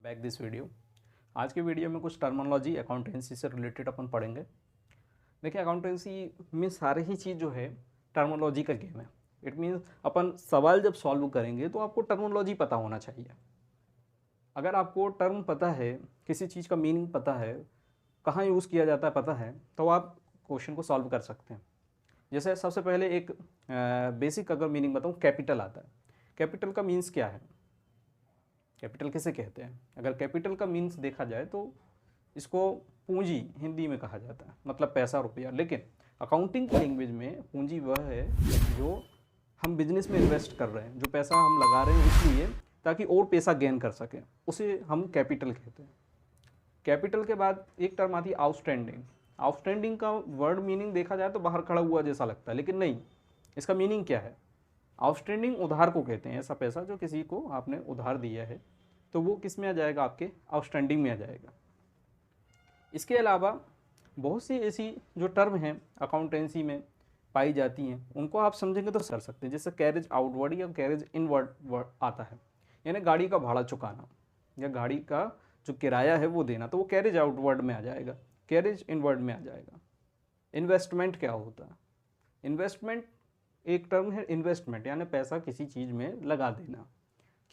Back this video. आज के video में कुछ टर्मिनोलॉजी अकाउंटेंसी से रिलेटेड अपन पढ़ेंगे। देखिए, अकाउंटेंसी में सारे ही चीज़ जो है टर्मिनोलॉजी का गेम है। इट मीन्स अपन सवाल जब सॉल्व करेंगे तो आपको टर्मिनोलॉजी पता होना चाहिए। अगर आपको टर्म पता है, किसी चीज़ का मीनिंग पता है, कहाँ यूज़ किया जाता है पता है, तो आप क्वेश्चन को सॉल्व कर सकते हैं। जैसे सबसे पहले एक बेसिक अगर मीनिंग बताऊँ, कैपिटल आता है। कैपिटल का मीन्स क्या है, कैपिटल किसे कहते हैं? अगर कैपिटल का मीन्स देखा जाए तो इसको पूंजी हिंदी में कहा जाता है, मतलब पैसा रुपया। लेकिन अकाउंटिंग की लैंग्वेज में पूंजी वह है जो हम बिजनेस में इन्वेस्ट कर रहे हैं, जो पैसा हम लगा रहे हैं इसलिए ताकि और पैसा गेन कर सकें, उसे हम कैपिटल कहते हैं। कैपिटल के बाद एक टर्म आती है आउटस्टैंडिंग। आउटस्टैंडिंग का वर्ड मीनिंग देखा जाए तो बाहर खड़ा हुआ जैसा लगता है, लेकिन नहीं, इसका मीनिंग क्या है? आउटस्टैंडिंग उधार को कहते हैं। ऐसा पैसा जो किसी को आपने उधार दिया है तो वो किस में आ जाएगा? आपके आउटस्टैंडिंग में आ जाएगा। इसके अलावा बहुत सी ऐसी जो टर्म हैं अकाउंटेंसी में पाई जाती हैं, उनको आप समझेंगे तो कर सकते हैं। जैसे कैरेज आउटवर्ड या कैरेज इनवर्ड आता है, यानी गाड़ी का भाड़ा चुकाना या गाड़ी का जो किराया है वो देना, तो वो कैरेज आउटवर्ड में आ जाएगा, कैरेज इनवर्ड में आ जाएगा। इन्वेस्टमेंट क्या होता है? इन्वेस्टमेंट एक टर्म है, इन्वेस्टमेंट यानी पैसा किसी चीज़ में लगा देना।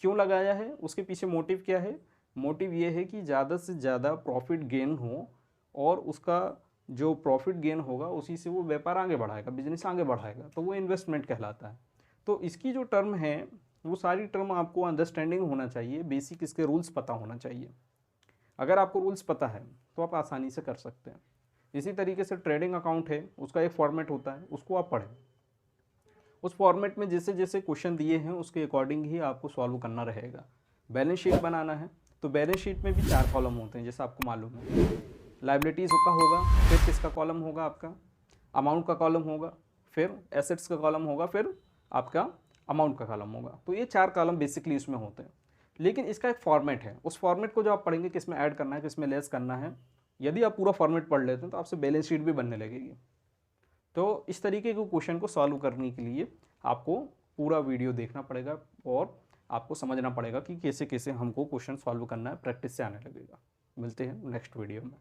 क्यों लगाया है, उसके पीछे मोटिव क्या है? मोटिव ये है कि ज़्यादा से ज़्यादा प्रॉफिट गेन हो और उसका जो प्रॉफिट गेन होगा उसी से वो व्यापार आगे बढ़ाएगा, बिजनेस आगे बढ़ाएगा, तो वो इन्वेस्टमेंट कहलाता है। तो इसकी जो टर्म है वो सारी टर्म आपको अंडरस्टैंडिंग होना चाहिए, बेसिक इसके रूल्स पता होना चाहिए। अगर आपको रूल्स पता है तो आप आसानी से कर सकते हैं। इसी तरीके से ट्रेडिंग अकाउंट है, उसका एक फॉर्मेट होता है, उसको आप पढ़ें। उस फॉर्मेट में जैसे जैसे क्वेश्चन दिए हैं उसके अकॉर्डिंग ही आपको सॉल्व करना रहेगा। बैलेंस शीट बनाना है तो बैलेंस शीट में भी 4 कॉलम होते हैं, जैसा आपको मालूम है। लायबिलिटीज़ का होगा, फिर किसका कॉलम होगा? आपका अमाउंट का कॉलम होगा, फिर एसेट्स का कॉलम होगा, फिर आपका अमाउंट का कॉलम होगा। तो ये 4 कॉलम बेसिकली इसमें होते हैं। लेकिन इसका एक फॉर्मेट है, उस फॉर्मेट को जो आप पढ़ेंगे किस में ऐड करना है, किस में लेस करना है, यदि आप पूरा फॉर्मेट पढ़ लेते हैं तो आपसे बैलेंस शीट भी बनने लगेगी। तो इस तरीके के क्वेश्चन को सॉल्व करने के लिए आपको पूरा वीडियो देखना पड़ेगा और आपको समझना पड़ेगा कि कैसे कैसे हमको क्वेश्चन सॉल्व करना है, प्रैक्टिस से आने लगेगा। मिलते हैं नेक्स्ट वीडियो में।